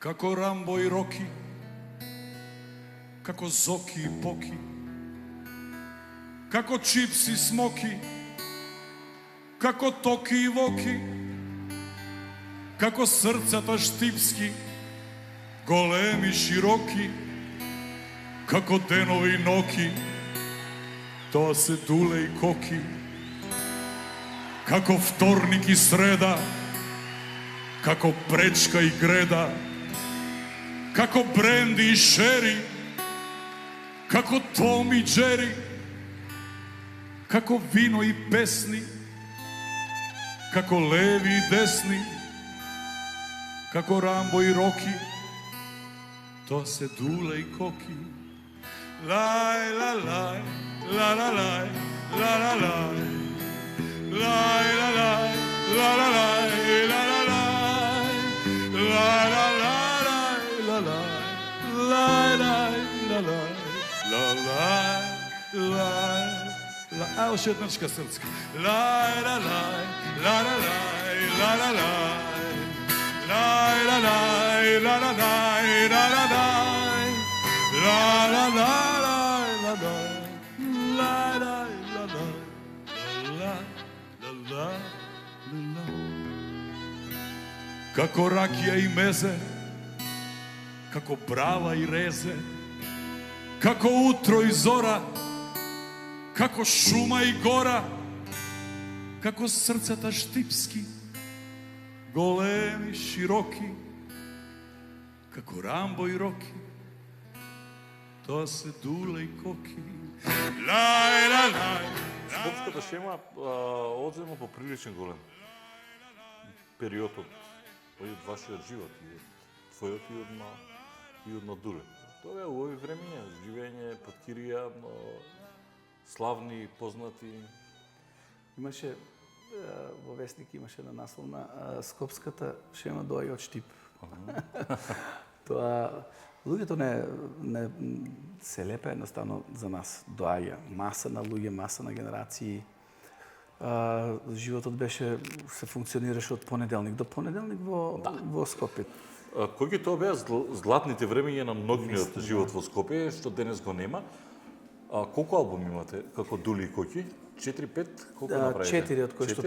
Како Рамбо и Роки, како Зоки и Поки, како Чипс и Смоки, како Токи и Воки, како срцата штипски, големи, широки, како денови и ноки, тоа се дуле и коки, како вторник и среда, како пречка и греда, како бренди и шери, како Том и Джери, како вино и песни, како леви и десни, како Рамбо и Роки, тоа се дуле и коки. Лај, ла, лај, ла, ла, лај, ла, ла, лај, лај, ла, лај, ла, ла, лај, ла, ла, лај, лај, ла, лај, ла, лај, лај, лај, лај, а още еднашка срцка. Лај, ла, лај, ла, ла, лај, ла, ла, лај, лај, ла, лај, ла, ла, лај, ла, ла, лај, ла, ла, лај, ла, лај, ла, лај, ла, лај, ла, ла, ла, ла. Како ракија и мезе, како брава и резе, како утро и зора, како шума и гора, како срцата штипски, големи, широки, како Рамбо и Роки, тоа се дуле и коки. Лај, ла, лај. Скопската шема одзема поприличен голем период од вашиот живот и од твојот и од на Дуле. Тоа е у овој времења, живење под кирија, славни, познати. Имаше во вестник имаше на насловна Скопската шема доаѓа од Штип. Тоа луѓето не се лепе едноставно за нас доаѓа маса на луѓе, маса на генерации. Животот се функционираше од понеделник до понеделник во Скопје. Кои тоа беа златните времења на многиот живот во Скопје, што денес го нема? Колку албуми имате како Дули и Коки? 4-5? Колку направите? 4, од кои што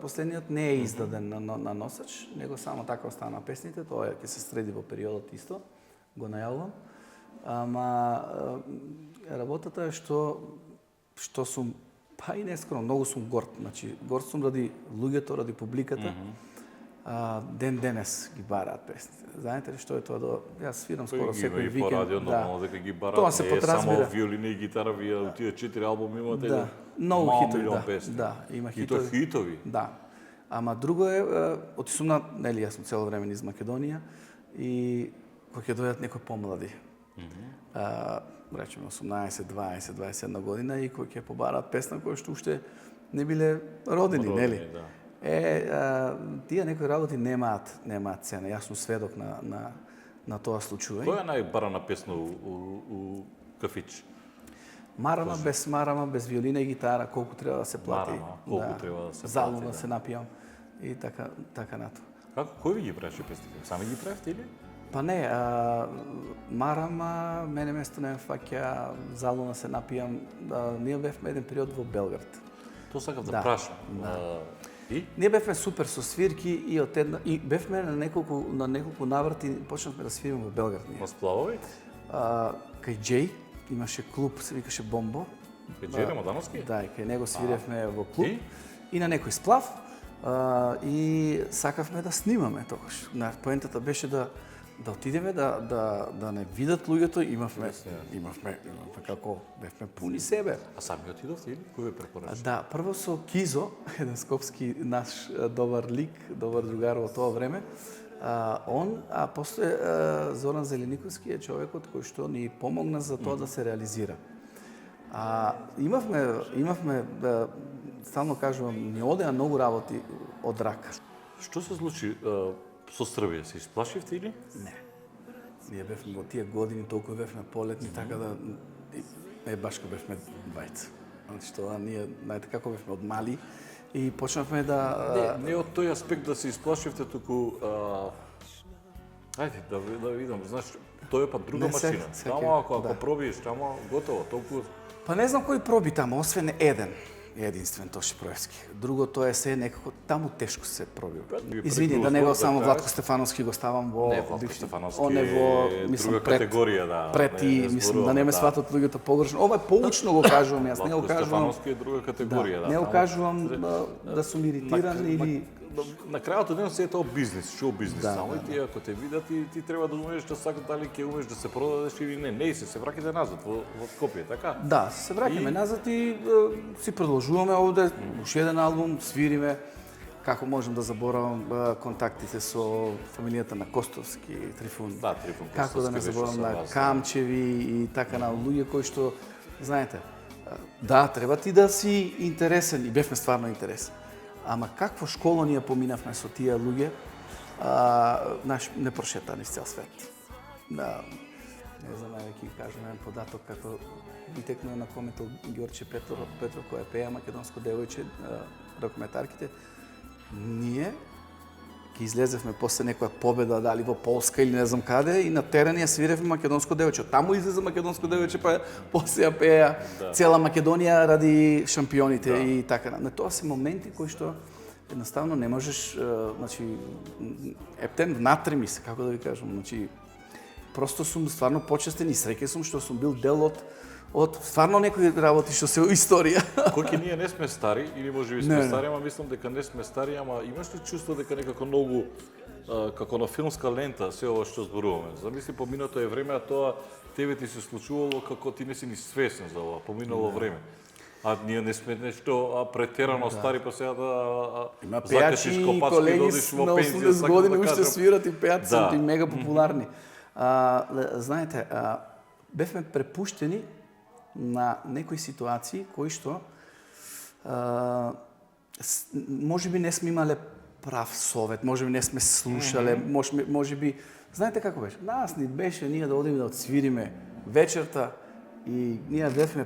последниот не е издаден на носач, него само така остана песните, тоа ќе се среди во периодот исто, го најавувам. Ама работата е што сум, па и нескоро, многу сум горд. Значи, горд сум ради луѓето, ради публиката. Ден денес ги бараат песните. Знаете ли што е тоа? Јас свирам скоро секој викенд. По радио нормално дека ги бараат. Тоа се подразбира. Само виолина и гитара, вие тие 4 албуми имате. Многу хитови, песни. да, има хитови. И тоа хитови. Да. Ама друго е, отисум на, нели, јас сум цело време низ Македонија и кога ќе дојдат некои помлади. Речеме 18, 20, 21 година и кои ќе побараат песна која што уште не биле родени, нели? Да. Тие некои работи немаат цена. Јас сум сведок на тоа случување. Која е најбарана песна у кафич? Марама, без виолина и гитара, колку треба да се плати. Марама, колку треба да се плати. Залуна се напијам и така нато. Како, кој ви ги правеше песните? Сами ги правите или? Па не, Марама, мене место не фаќа, Залуна се напијам. Ние бевме еден период во Белград. Тоа сакав да прашам. И? Ние бевме супер со свирки и бевме на неколку наврати, почнавме да свириме во Белград. На сплавови? Кај Джей имаше клуб, се викаше Бомбо. Кај Джей Рамадановски? Да, и кај него свиревме во клуб. И на некој сплав. И сакавме да снимаме тогаш. Поентата беше да отидеме, да не видат луѓето, имавме како бевме пуни себе. А сами отидовте или кој ве препорача? Да, прво со Кизо, еден скопски наш добар лик, добар другар во тоа време. А после Зоран Зелениковски е човекот кој што ни помогна за тоа да се реализира. Имавме стално кажувам, ни одеа многу работи од рака. Што се случи со Србија? Се исплашивте или? Не. Ние бевме во тие години, толку бевме полетни, така да баш кога бевме бајца. Што ние, знаете како бевме од мали и почнавме да... Не од тој аспект да се исплашивте, туку Ајде да видам, знаеш, тоа е па друга Не, машина. сега, Тамо ако да. пробиеш, тамо готово, толку. Па не знам кој проби таму, освен еден. Единствен Тоше Проевски. Другото е се некако таму тешко се пробил. Извини, да не го само Владко Стефановски го ставам во Не, Владко бивши- Стефановски он е во, е мислам, друга пред- категорија, да. Пред и, мислам, да зборуваме, не ме сватат луѓето погрешно. Ова е поучно го кажувам, јас не го Владко кажувам. Стефановски е друга категорија, да. Не го таму- кажувам да сум иритиран или На крајот од денот се е тоа бизнис, шоу бизнис. Да, Само да, и ти ако те видат, ти треба да умееш да сакаш дали ќе умееш да се продадеш или не. Не, се враќате назад во Скопје, така? да, се враќаме И- назад и си продолжуваме овде уште еден албум, свириме. Како можам да заборавам контактите со фамилијата на Костовски, Трифун. Да, Трифун Како да не Костовски беше заборавам со на вас, да. Камчеви и така на луѓе кои што, знаете, да, треба ти да си интересен и бевме стварно интересен. Ама какво школа ние поминавме со тие луѓе, не прошетани из цел свет. Да, не знам, да ќе кажам еден податок како ми текнува на кометол Ѓорче Петров која пеа македонско девојче, рокметарките. Ние ќе излезевме после некоја победа, дали во Полска или не знам каде, и на терен ја свиревме македонско девојче. Таму излезе македонско девојче, па после ја пеа цела Македонија ради шампионите и така. На тоа се моменти кои што едноставно не можеш, значи, ептен внатре ми се, како да ви кажам, значи, просто сум стварно почестен и среќен сум што сум бил дел од стварно некои работи што се во историја. Кој не не сме стари, или можеби сме Не, не. стари, ама мислам дека не сме стари, ама имаш ли чувство дека некако многу како на филмска лента се ова што зборуваме? Замисли поминато е време, а тоа тебе ти се случувало како ти не си ни свесен за ова, поминало време. А ние не сме нешто претерано стари, па сега Има закачиш пејачи и копачки, колеги додиш во на пензија, 80 сакам години да уште кажам. свират и пеат Да. и мега популарни. Знаете, бевме препуштени на некои ситуации кои што можеби не сме имале прав совет, можеби не сме слушале, можеби знаете како беше? Нас ни беше ние да одиме да отсвириме вечерта и ние бевме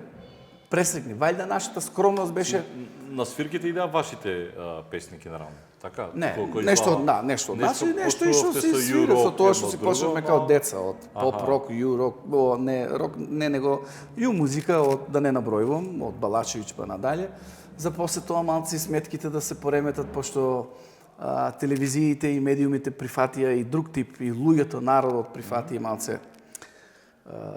пресрекни. Вајда нашата скромност беше На свирките идеа вашите песни генерално, така? не, Кој нешто, звала- да, нешто. Значи нешто и што почнувавте се со свира Ю-рок, со тоа што едно си друго, почнавме ама- као деца од поп Аха. рок, ю рок, не рок, не него ю музика од да не набројувам, од Балачевиќ па надале. За после тоа малци сметките да се пореметат пошто телевизиите и медиумите прифатија и друг тип и луѓето, народот прифатија малце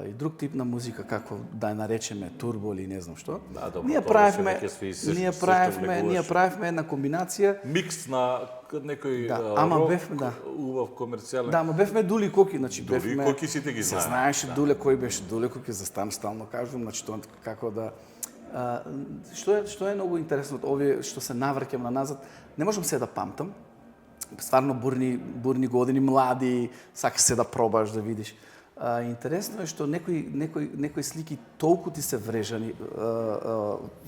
и друг тип на музика, како да ја наречеме турбо или не знам што. Да, добро, Ние тоа правевме, беше веќе се- ние се што правевме, ние влегуваше. правевме една комбинација. Микс на некој Да, ама рок, бевме, да. убав комерцијален. Да, ма бевме Дули Коки, значи Дули бевме... Коки сите ги се знаеме, знаеше да. Дуле кој беше Дуле Коки, за стан стално кажувам, значи тоа како да што е многу интересно од овие што се навраќам на назад, не можам се да памтам. Стварно бурни години, млади, сакаш се да пробаш да видиш. Интересно е што некои слики толку ти се врежани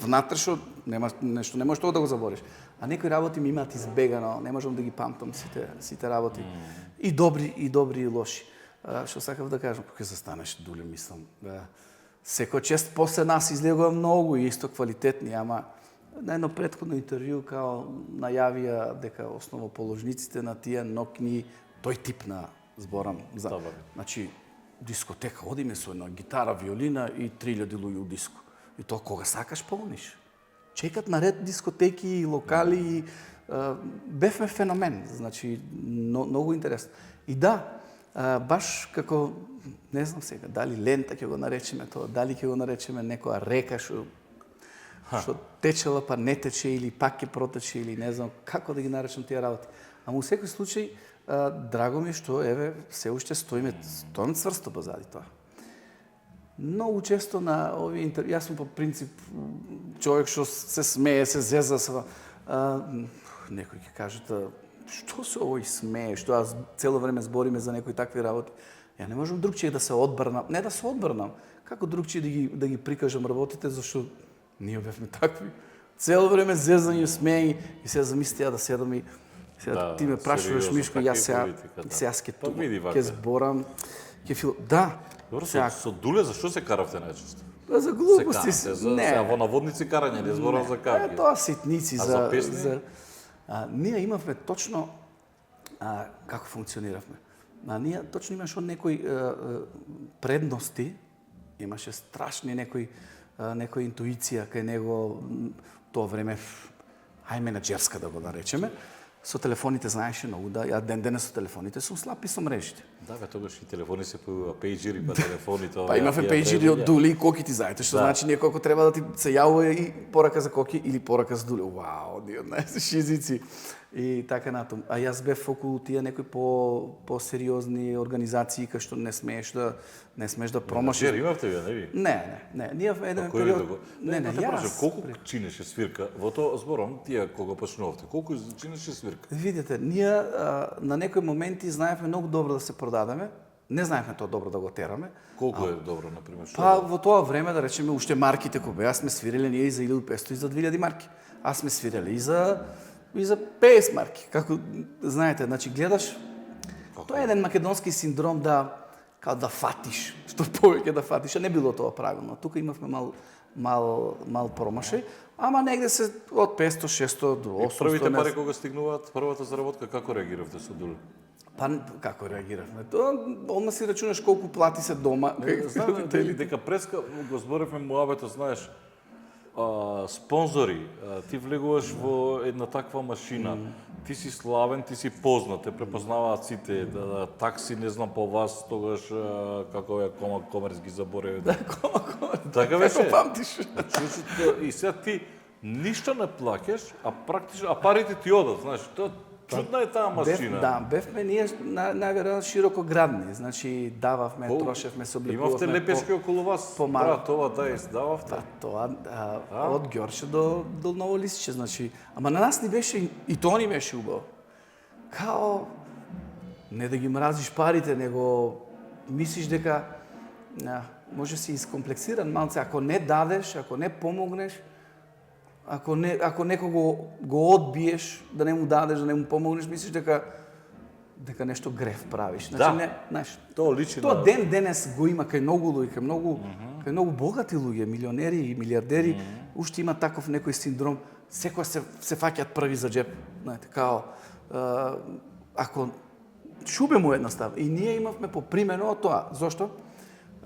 внатре што нешто не можеш тоа да го забориш. А некои работи ми имаат избегано, не можам да ги памтам сите работи. И добри и лоши. Што сакав да кажам, кога се станеш Дуле, мислам, секој чест после нас излегува многу и исто квалитетни, ама на едно претходно интервју као најавија дека основоположниците на тие нокни тој тип на зборам за. Добро. Значи дискотека, одиме со една гитара, виолина и 3000 луѓе у диско. И тоа кога сакаш полниш. Чекат наред дискотеки и локали и бевме феномен, значи многу интересно. И да, баш како не знам сега дали лента ќе го наречеме тоа, дали ќе го наречеме некоја река што течела па не тече или пак ќе протече или не знам како да ги наречам тие работи. Ама у секој случај драго ми е што еве се уште стоиме цврсто позади тоа. Многу често на овие интервјуи, јас сум по принцип човек што се смее, се зеза, некој ќе кажат што се овој смее, што јас цело време збориме за некои такви работи. Ја не можам другчие да се одбрнам, не да се одбрнам, како другчие да ги прикажам работите, зашто ние бевме такви. Цело време зезање, смеи и сега замисли ја да седам и сега ти ме прашуваш сериозно, Мишко, така јас и сега политика, да. сега Па види вака. ќе зборам, да. Добро, Сега, со Дуле зашто се каравте најчесто? за глупости се карате, не. сега во наводници карање, не зборам за каки. Тоа ситници А за песни? ние имавме точно како функциониравме. ние точно имаше некои предности, имаше страшни некоја интуиција кај него тоа време, менаџерска да го наречеме. Со телефоните знаеше многу да, ја денес со телефоните сум слаб и со мрежите. Да, тогаш и телефони се појавува, пејџери, па телефони, тоа. Па имавме пејџери од дули и коки, ти знаете, што значи некој ако треба да ти се јавува и порака за коки или порака за дули. Вау, ние знаеш езици. И така натаму. А јас бев околу тие некои по-сериозни организации кај што не смееш да промашиш. Менаџер имавте вие, не ви? Не, ние во еден период. Не, јас. Колку чинеше свирка? Во тоа зборам, тие кога почнувавте, колку чинеше свирка? Видите, ние на некои моменти знаевме многу добро да се продадеме, не знаевме тоа добро да го тераме. Колку е добро, например? Па во тоа време, да речеме, уште марките кога јас сме свиреле ние и за 1500 и за 2000 марки. Аз сме свиреле и за 50 марки. Како знаете, значи гледаш, тоа е еден македонски синдром да фатиш, што повеќе да фатиш, а не било тоа правилно. Тука имавме мал промашај, ама негде се од 500, 600 до 800. Првите пари кога стигнуваат, првата заработка, како реагиравте со дули? Па како реагиравме? Тоа одма си рачунаш колку плати се дома. Знам дека преска го зборевме муабето, знаеш, спонзори, ти влегуваш во една таква машина, ти си славен, ти си познат, те препознаваат сите, такси, не знам по вас, тогаш како е Комерс ги забореви. Да, Комерс. Така беше. Како памтиш? И сега ти ништо не плакеш, а парите ти одат, знаеш, чудна е таа машина. Бевме ние најверојатно широкоградни, значи дававме, трошевме, се обликувавме. Имавте лепешки околу вас, брат, ова да издававте? Тоа од Ѓорче до Ново Лисиче, значи, ама на нас ни беше и тоа ни беше убаво. Као не да ги мразиш парите, него мислиш дека може си искомплексиран малце, ако не дадеш, ако не помогнеш, ако некого го одбиеш, да не му дадеш, да не му помогнеш, мислиш дека нешто греф правиш. Значи не, знаеш, тоа личи тоа денес го има кај многу луѓе, кај многу богати луѓе, милионери и милиардери, уште има таков некој синдром, секој се фаќаат први за джеп, знаете, као ако шубе му едноставно. И ние имавме попримено од тоа. Зошто?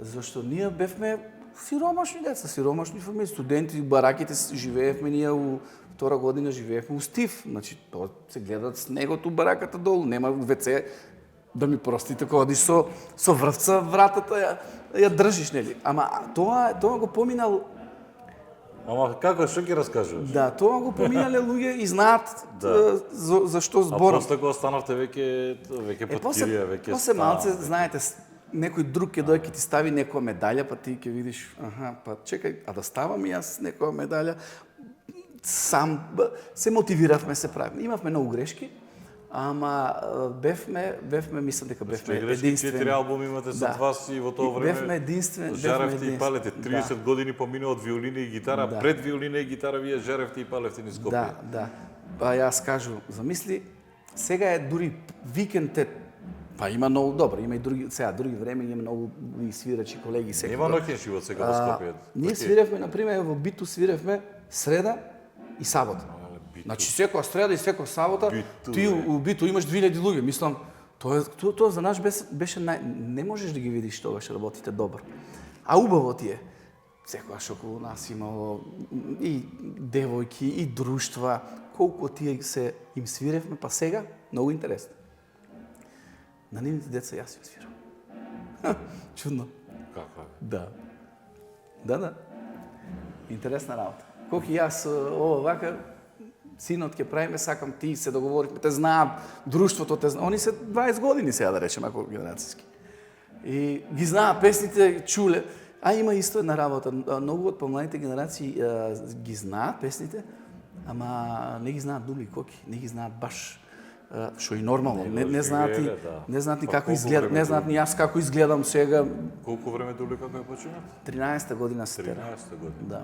Зашто ние бевме сиромашни деца, сиромашни фамилии, студенти, бараките живеевме, ние у втора година живеевме у Стив. Значи, тоа се гледат снегот у бараката долу, нема ВЦ, да ми простите, кога одиш со врвца, вратата ја држиш, нели? Ама тоа го поминал. Ама како, што ќе раскажуваш? Да, тоа го поминале луѓе и знаат за што зборам. А после кога станавте веќе под кирија, веќе после малце, знаете, некој друг ќе дојде ќе ти стави некоја медаља, па ти ќе видиш, па чекај, а да ставам и јас некоја медаља. Сам се мотивиравме, се правиме. Имавме многу грешки, ама бевме, мислам дека бевме единствени. 4 албуми имате со вас и во тоа време. Бевме единствени. Жаревте и палете. 30 години помина од виолина и гитара, пред виолина и гитара вие жаревте и палевте низ Скопје. Да. Па јас кажу, замисли, сега е дури викендте. Па има многу добро, има и други време, има многу свирачи, колеги сега. Нема ноќен живот сега во Скопје. Ние свиревме, например, во Биту свиревме среда и сабота. Значи секоја среда и секоја сабота ти у Биту имаш 2000 луѓе, мислам, тоа за нас беше не можеш да ги видиш тогаш работите добро. А убаво ти е. Секојаш околу нас имало и девојки, и друштва, колку тие се им свиревме, па сега многу интересно. На нивните деца јас им свирам. Чудно. Како е? Да. Интересна работа. Колку јас вака синот ќе правиме, сакам ти се договоривме, те знаат, друштвото те знаат. Они се 20 години сега да речем, ако генерацијски. И ги знаат песните, чуле. А има исто една работа. Многу од помладите генерации ги знаат песните, ама не ги знаат думи и коки, не ги знаат баш. Што и нормално, не знаат ни како изгледат, не знаат ни јас како изгледам сега. Колку време дули како ја почнат? 13-та година се тера. 13-та година. Да.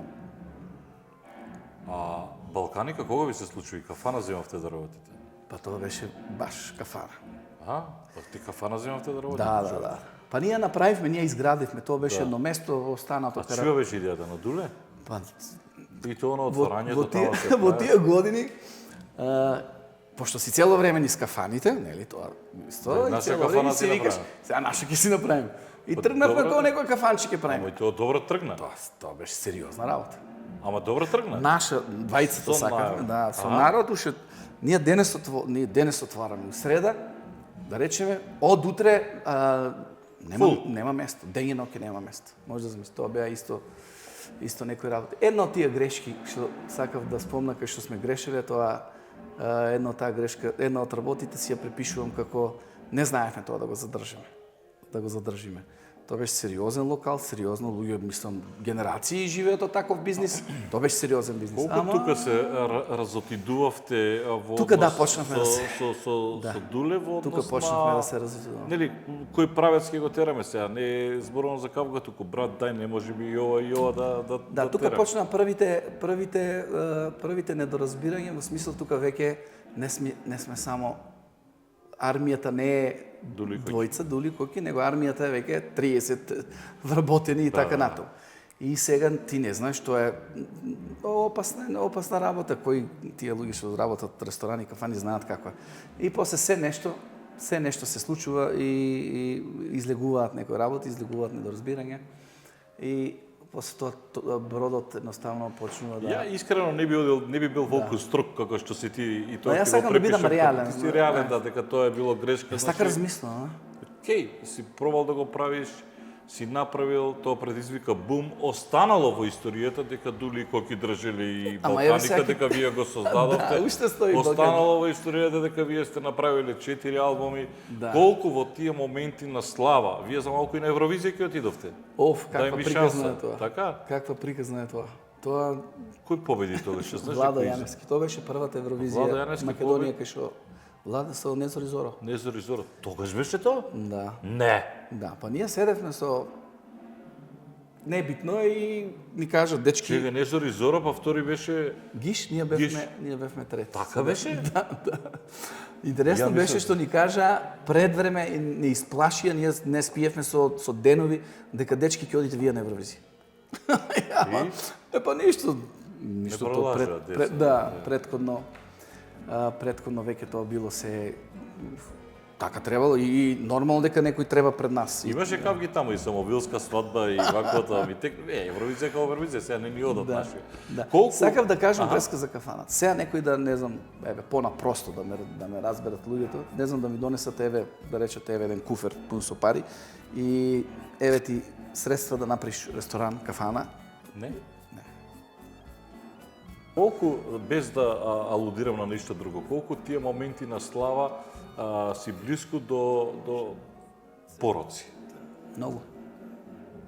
А Балканика кога ви се случи? Кафана земавте да работите? Па тоа беше баш кафана. Па ти кафана земавте да работите? Да. Па ние направивме, ние изградивме, тоа беше едно место останато. А чија беше идејата на Дуле? Па и тоа на отворањето во тие години пошто си цело време низ кафаните, нели тоа исто, и наша цело кафана време си си викаш, направиме. сега наша ќе си направиме. И тргнавме добро. како некој кафанче ќе Ама правиме. и тоа добро тргна. Тоа беше сериозна работа. Ама добро тргна. Наша двајцата Со сакавме, народ. да, со Аха. народ уште ние денес отвараме у среда, да речеме, од утре нема место, ден и ноќе нема место. Може да замисли, тоа беа исто некои работи. Една од тие грешки што сакав да спомна кај што сме грешеле, тоа една од таа грешка, една од работите си ја припишувам како не знаевме тоа да го задржиме. Тоа беше сериозен локал, сериозно луѓе, мислам, генерации живеат од таков бизнис. Тоа беше сериозен бизнис. Колку тука се разотидувавте во Тука, да, однос почнавме да се- со Дуле во однос Тука почнавме да се развиваме. Нели, кој правец ќе го тераме сега? Не зборувам за Кавга, туку брат, дај, не може би и ова Да, тука тераме. почна првите недоразбирања, во смисла тука веќе не сме само армијата не е двојца дули коки, него армијата е веќе 30 вработени и така натаму. И сега ти не знаеш, тоа е опасна работа, кои тие луѓе што работат ресторани, кафани знаат како е. И после се нешто се случува и излегуваат некои работи, излегуваат недоразбирања. И после тоа бродот едноставно почнува да... Ја искрено не би бил волку строг како што си ти и тоа Јас ќе сакам го да бидам препишам. реален. Ти си реален, да, дека тоа е било грешка. Јас така размислам, Океј, си пробал да го правиш, си направил, тоа предизвика бум, останало во историјата дека Дули и Коки држеле и Ама еве Балканика, сега- дека вие го создадовте. Да, уште стои Останало во историјата дека вие сте направиле 4 албуми. Да. Колку во тие моменти на слава, вие за малку и на Евровизија ќе отидовте. Оф, Дај каква ми приказна шанса. е тоа. Така? Каква приказна е тоа. Тоа Кој победи тогаш? Знаеш Владо кој? Јаневски, тоа беше првата Владо Евровизија Јаневски Македонија кај што Владо со Незор Зоро. Незор и Зоро. Тогаш беше тоа? Да. Не. Да, па ние седевме со небитно и ни кажат дечки, Чега Незор и Зоро, па втори беше... гиш, ние Гиш. бевме трети. Така беше? Интересно Ја беше мислам- што ни кажа пред време и не исплашија, ние не спиевме со денови дека дечки ќе одите вие на Евровизија. Па ништо тоа продолжаа, деца. предходно веќе тоа било се така требало и нормално дека некој треба пред нас. Имаше кавги таму и самовилска свадба и ваквото, ми тек Евровизија како Евровизија, сега не ни одат наши. Да. Колку? Сакав да кажам врска за кафанат. Сега некој да не знам, понапросто да ме разберат луѓето, не знам да ми донесат да речете еден куфер пун со пари и ти средства да направиш ресторан, кафана. Не? Колку, без да алудирам на ништо друго, колку тие моменти на слава си блиску до пороци? Многу.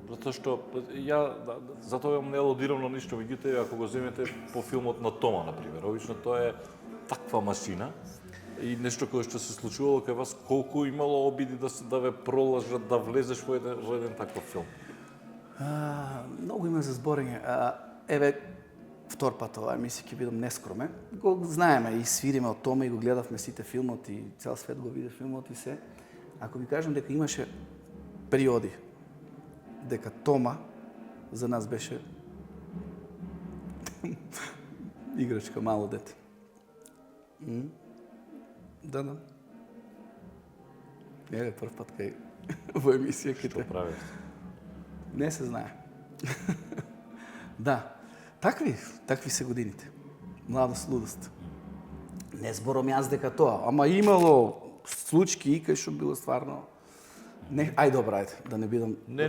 Затоа што затоа не алудирам на ништо, меѓутоа ако го земете по филмот на Тома на пример, обично тоа е таква машина и нешто кое што се случувало кај вас, колку имало обиди да ве пролажат да влезеш во еден таков филм? Многу има за зборење. Втор пат ова емисија ќе бидам нескромен. Го знаеме и свириме од Тома и го гледавме сите филмот и цел свет го виде филмот и се. Ако ви кажам дека имаше периоди дека Тома за нас беше играчка, мало дете. Да. Еве прв пат кај во емисија Што ките. правиш? Не се знае. Да. Такви се годините. Младост, лудост. Не зборам јас дека тоа, ама имало случаи кај што било стварно. Добро, да не бидам. Не.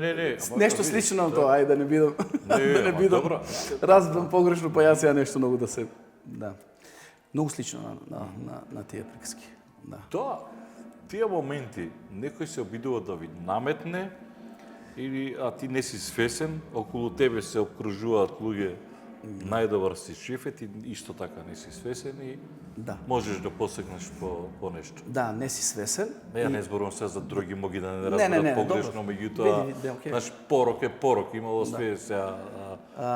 Нешто слично на тоа, да не бидам. Да не ама бидам. добро. Разбрам погрешно, па јас ја нешто многу да се. Да. Многу слично на тие приказки. Да. Тоа, тие моменти, некој се обидува да ви наметне, а ти не си свесен, околу тебе се обкружуваат луѓе, најдобар си шефет и исто така не си свесен и Да. можеш да посегнеш по нешто. Да, не си свесен. Ја не зборувам се за други, моги да не Не, разберат добро. погрешно, меѓутоа, Види, окей. наш порок е порок, имало све сега.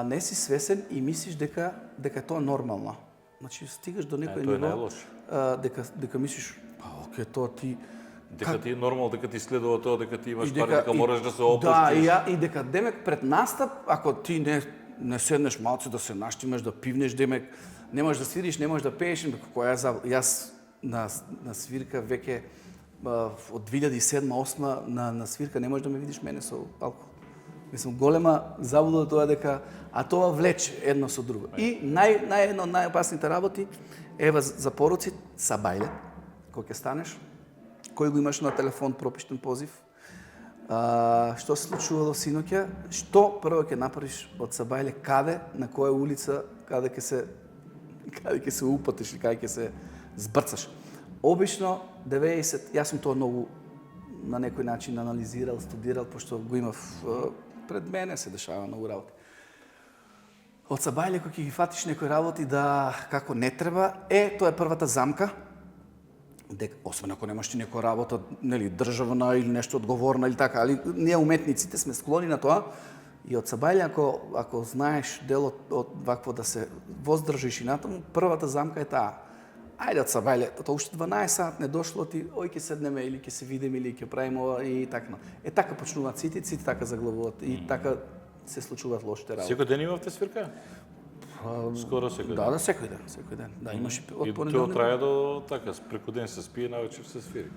Не си свесен и мислиш дека тоа е нормално. Значи стигаш до некој тоа е ниво најлошо. дека мислиш, окей, тоа ти Дека ти е нормално, дека ти следува тоа, дека ти имаш и пари, дека мораш да се Да, опуштиш. и дека демек пред настап, ако ти не седнеш малце да се наштимаш, да пивнеш, демек немаш да свириш, немаш да пееш, дека која јас на свирка веќе од 2007-2008 на свирка не можеш да ме видиш мене со алкохол. Мислам, голема заблуда тоа дека, а тоа влече едно со друго. И едно од најопасните работи, ева за пороци, сабајле, кој ќе станеш, кој го имаш на телефон пропиштен позив, што се случувало синоќа, што прво ќе направиш од сабајле, каде, на која улица, каде ќе се упатиш и каде ќе се збрцаш. Обично 90, јас сум тоа многу на некој начин анализирал, студирал, пошто го имав пред мене се дешава многу работи. Од сабајле кој ќе ги фатиш некои работи да како не треба, тоа е првата замка. Освен ако немаш ти некоја работа, нели, државна или нешто одговорна или така, али ние уметниците сме склони на тоа. И од сабајле, ако знаеш делот од вакво да се воздржиш и натаму, првата замка е таа. Ајде од сабајле, тоа уште 12 сат не дошло ти, ќе седнеме или ќе се видиме или ќе правиме ова и така. Така почнуваат сите така заглавуваат и така се случуваат лошите работи. Секој ден имавте свирка? Скоро секој ден. Да, секој ден. Да, имаше од И понеделник. тоа трае до така, преку ден се спие, навечер се свири.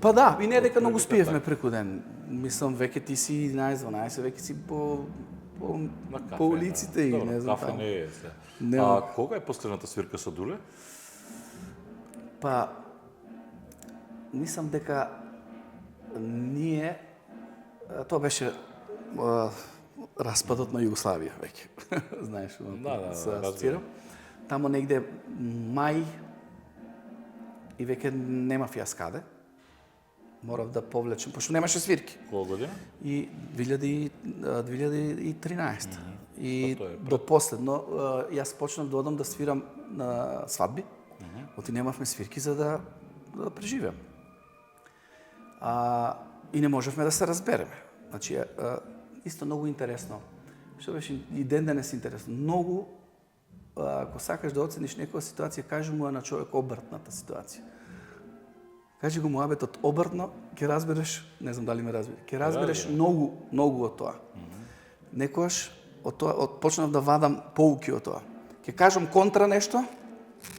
Па да, и не дека многу спиевме преку ден. Мислам, веќе ти си 11-12, веќе си по улиците и не знам кафе таму. не е се. Нема. Кога е последната свирка со Дуле? Па, мислам дека ние, тоа беше распадот на Југославија веќе. Знаеш, Да, се разбирам. асоцирам. Тамо негде мај и веќе немав јас каде. Морав да повлечем, пошто немаше свирки. Кога година? И 2013. И Па тоа е пред. до последно јас почнав да одам да свирам на свадби. Оти немавме свирки за да преживеам. И не можевме да се разбереме. Значи, исто многу интересно. Што беше и ден денес интересно. Многу, ако сакаш да оцениш некоја ситуација, кажи му на човек обртната ситуација. Кажи го муабетот обртно, ќе разбереш, не знам дали ме разбира, ќе разбереш многу од тоа. Некојаш почнав да вадам поуки од тоа. Ќе кажам контра нешто,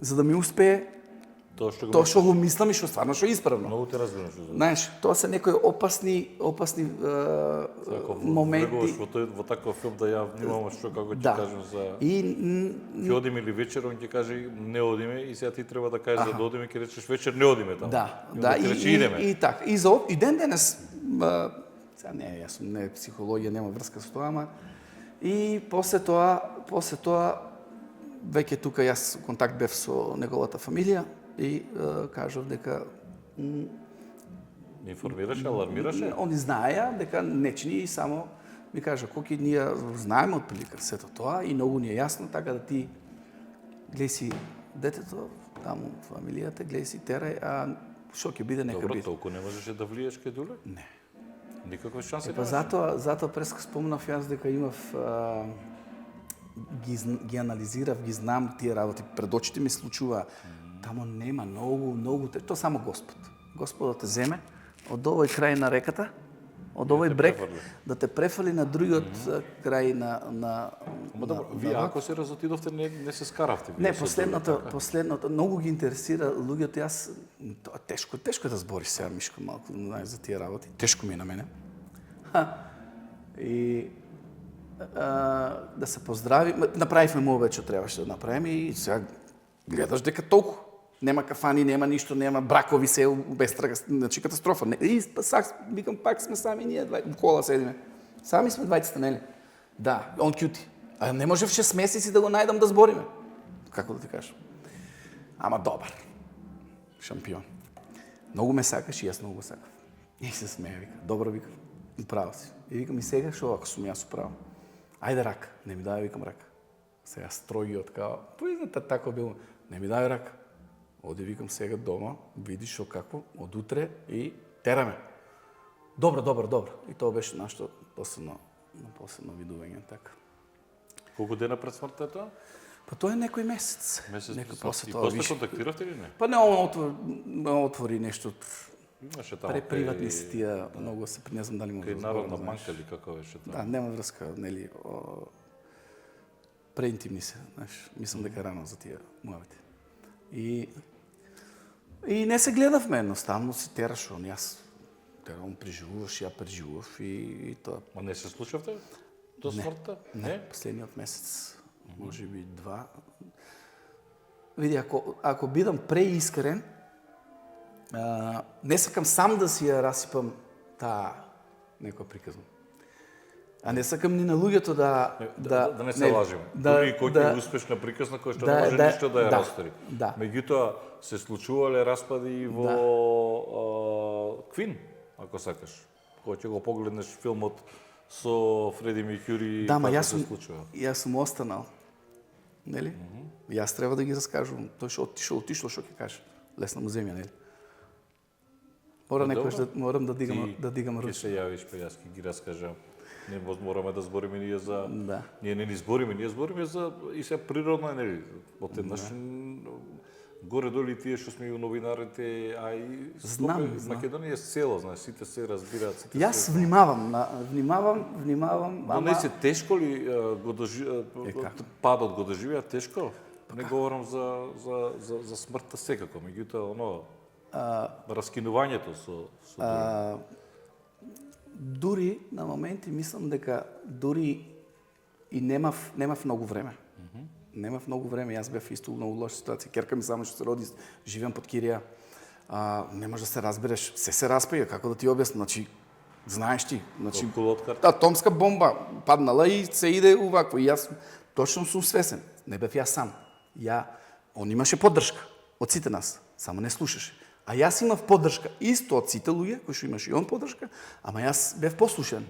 за да ми успее Тоа што тоа што го мислам и што стварно што е исправно. Многу те разбирам што Знаеш, тоа се некои опасни моменти. во таков филм да ја внимавам што како ќе Да. кажам за И ќе одиме или вечер, он ќе каже не одиме и сега ти треба да кажеш за да одиме, ќе речеш вечер не одиме таму. да, И да, onda ќе рече идеме. и така. И ден денес сега не, јас сум не психологија, нема врска со тоа, ама и после тоа веќе тука јас контакт бев со неговата фамилија и кажав дека Информираше, алармираше? они знаеа дека не чини и само ми кажа коки ние знаеме отприлика сето тоа и многу ни е јасно, така да ти гледај си детето, таму фамилијата, гледај си терај, а што ќе биде нека Добро, биде. толку не можеше да влиеш кај Дуле? Не. Никаква шанса Па затоа преска спомнав јас дека имав ги анализирав, ги знам тие работи, пред очите ми случува. Тамо нема многу, тоа само Господ. Господот те земе од овој крај на реката, од овој брег, да те префали на другиот крај на Ама добро, вие ако се разотидовте не се скаравте. Не, последното многу ги интересира луѓето, јас тоа тешко е да збориш сега Мишко малку, знаеш за тие работи. Тешко ми е на мене. И да се поздрави, направивме му обед што требаше да направиме и сега гледаш дека толку нема кафани, нема ништо, нема бракови се без трага, значи катастрофа. И викам пак сме сами ние во кола седиме. Сами сме двајцата, нели? Да, он кјути. А не можев 6 месеци да го најдам да збориме. Како да ти кажам? Ама добар. Шампион. Многу ме сакаш и јас многу го сакам. И се смее, вика. Добро, вика. Право си. И викам и сега што ако сум јас управо? Ајде рак. Не ми дај, викам рак. Сега строгиот као, поизната тако било. Не ми дај рак. Оди, викам сега дома, види шо како, од утре и тераме. Добро. И тоа беше нашето последно видување, така. Колку дена пред смртта е тоа? Па тоа е некој месец. Некој после и тоа после више. контактиравте или не? Па не, отвори нешто. Имаше таму Преприватни си тие, многу се, не знам дали му кај Народна банка или како беше тоа? Да, нема врска, нели, преинтимни се, знаеш, мислам дека рано за тие муавите. И И не се гледавме, едноставно си тераш, јас терам преживуваш, ја преживував и тоа. Ма не се случавте до смртта? Не, последниот месец, може би 2. Види, ако бидам преискрен, не сакам сам да си ја расипам таа некоја приказна. А не сакам ни на луѓето да не се лажиме. Дури и кој е успешна приказна која што не може ништо да ја растори. Да. Меѓутоа се случувале распади и во Квин, ако сакаш. Кога ќе го погледнеш филмот со Фреди Меркјури, како се случува. Јас сум останал. Нели? Јас треба да ги раскажувам. Тој што отишло, што ќе каже. Лесна му земја, нели? Морам да дигам Ќе руч. се јавиш, па јас ќе ги раскажам. Не мораме да збориме ние за... Да. Ние не ни збориме, ние збориме за... И се природно, нели? Од еднаш... Горе-доли тие што сме и у новинарите, а и Знам. Македонија е села, знаеш, сите се разбираат. Јас внимавам, Но не се тешко ли падот го доживеа тешко? Не говорам за смртта секако, меѓутоа оно раскинувањето со дури на моменти мислам дека дури и немав многу време. Немав многу време, јас бев исто многу лоша ситуација. Керка ми само што се роди, живеам под кирија. Не може да се разбереш, се распаја, како да ти објаснам, значи знаеш ти, значи атомска бомба паднала и се иде увакво. И јас точно сум свесен. Не бев јас сам. Он имаше поддршка од сите нас, само не слушаше. А јас имав поддршка исто од сите луѓе, кои што имаше и он поддршка, ама јас бев послушен.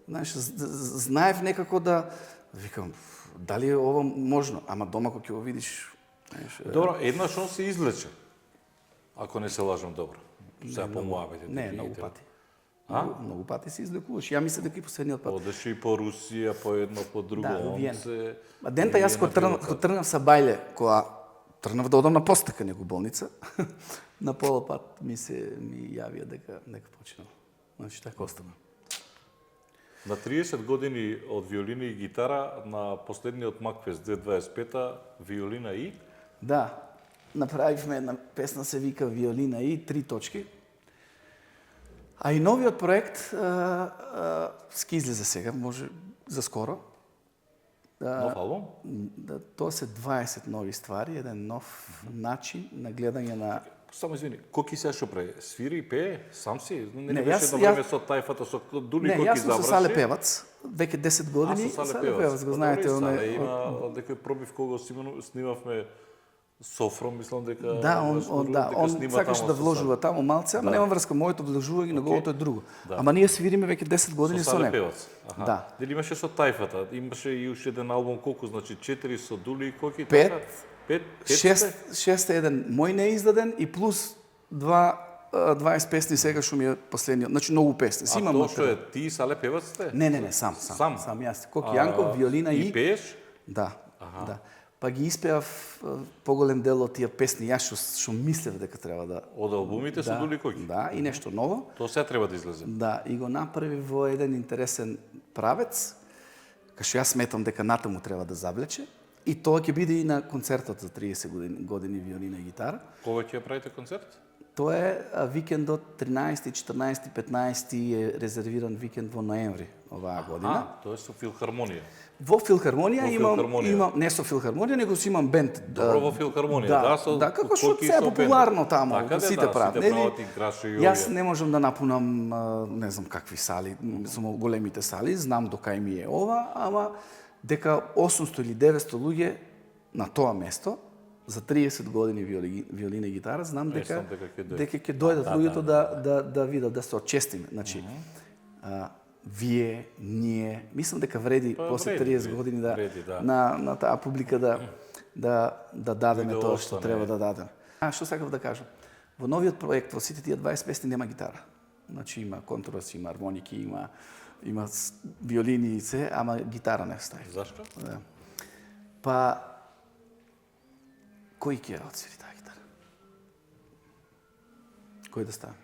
Знаеш, знаев некако да викам, дали е ова можно, ама дома кога ќе го видиш, знаеш. Добро, еднаш он се излече. Ако не се лажам добро. Сега помоабете. Не, многу пати. Многу пати се излекуваш. Ја мислам дека и последниот пат. Одеше и по Русија, по едно, по друго. Да, во Виена. се... Дента јас кога тргнав са бајле, кога тргнав да одам на постека него болница, на пола пат ми јавија дека починал. Значи така остана. На 30 години од виолина и гитара на последниот Макфест 2025 виолина и? Да, направивме една песна се вика Виолина и 3 точки. А и новиот проект ски излезе сега, може за скоро. Нов албум? Тоа се 20 нови ствари, еден нов начин на гледање на... Само извини, Коки сега што прави? Свири и пее? Сам си? Не Не, беше едно време со тајфата, со Дули Не, Коки јас сум со заврши? Сале Певац, веќе 10 години. Со Сале Певац, го знаете. Сале има некој пробив кога снимавме Софром, мислам дека... Да, он сакаше да вложува таму малце, ама нема врска, моето вложување, неговото е друго. Ама ние свириме веќе 10 години со него. Певац. Да. Дали имаше со тајфата? Имаше и уште еден албум, колку, значи 4 со Дули и Коки? 5. 6 е еден мој неиздаден и плюс 20 песни сега што ми е последниот. Значи многу песни. А тоа што е ти и Сале Певац сте? Не, сам јас. Коки Јанков, виолина и... И пееш? Да. Па ги испеав поголем дел од тие песни, јас што мислев дека треба да... Од албумите со Дули Коки? Да, и нешто ново. Тоа сега треба да излезе. Да, и го направи во еден интересен правец, кај што јас сметам дека натаму треба да завлече. И тоа ќе биде и на концертот за 30 години виолина и гитара. Кога ќе правите концерт? Тоа е викендот 13, 14, 15 е резервиран викенд во ноември оваа година. Тоа е со филхармонија. Во филхармонија имам не со филхармонија, него си имам бенд. Добро во филхармонија, да, како што се е популарно таму, сите прават, нели? Јас не можам да напунам, не знам какви сали, само големите сали, знам до кај ми е ова, ама дека 800 или 900 луѓе на тоа место за 30 години виолина и гитара, знам дека ќе дојдат луѓето да видат, да се отчестиме. Значи, вие, ние, мислам дека вреди после 30 години на таа публика да дадеме тоа што треба да дадеме. Што сакав да кажам? Во новиот проект, во сите тие 20 песни нема гитара. Значи има контрабас, има армоники, има виолини и се, ама гитара не стави. Зашто? Да. Па кој ќе ја отсвири таа гитара? Кој да стави?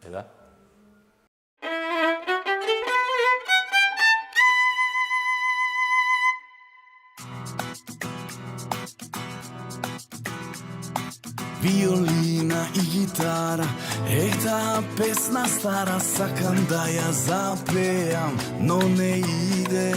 Да. виолина и гитара. Таа песна стара, сакам да ја запеам, но не иде.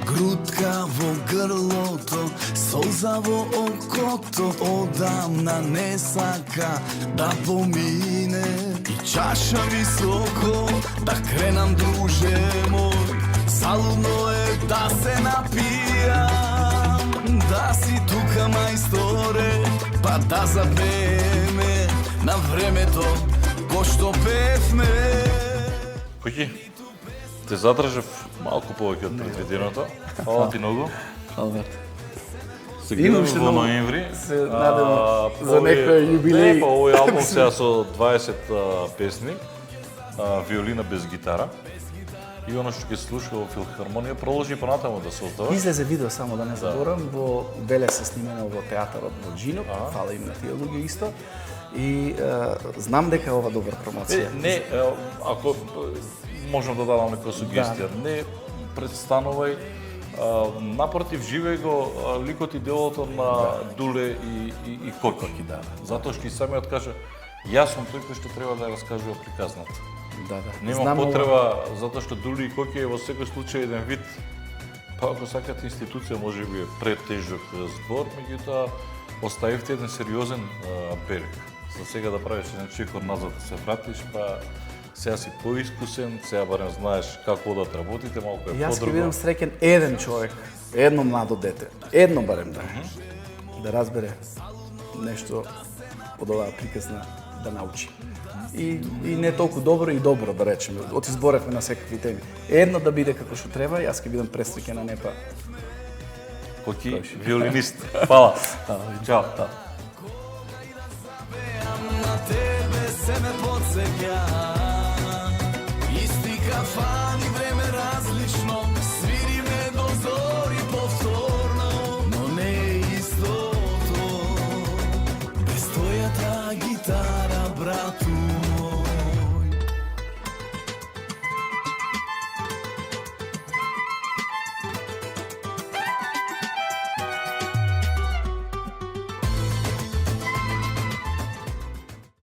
Грудка во грлото, солза во окото, одамна не сака да помине. И чаша високо, да кренам друже мој, салудно е да се напијам, да си тука мајсторе, па да запееме на времето ко што певме. Којки, те задржав малку повеќе од предвиденото. Фала ти многу. Алберт. Се Имам гледаме уште во многу. ноември. Се надевам за некој јубилеј. Не, па овој албум сега со 20 песни, виолина без гитара. И оно што ќе слуша во филхармонија продолжи понатаму да се оздава. Излезе видео, само да не заборам, во Беле се снимено во театарот во Джинок, фала им на тие луѓе исто. И знам дека е ова добра промоција. Не, ако можам да дадам некоја сугестија, не представувај, напротив, живеј го ликот и делото на Дуле и Коки. Затоа што и самиот кажа, јас сум тој кој што треба да ја раскажува приказната. Да. Нема Знам потреба, затоа што Дули и Коки е во секој случај еден вид, па ако сакате институција, може би е претежок збор, меѓутоа оставивте еден сериозен берег. За сега да правиш еден чекор назад да се вратиш, па сега си поискусен, сега барем знаеш како одат работите, малку е Јас ќе подруго. бидам среќен еден човек, едно младо дете, едно барем да разбере нешто од оваа приказна да научи. И не толку добро и добро да речеме. Отизборевме на секакви теми. Едно да биде како што треба, јас ќе бидам пресреќен, а не па. Коки, виолинист. Фала. Чао. На тебе се ме подсеќа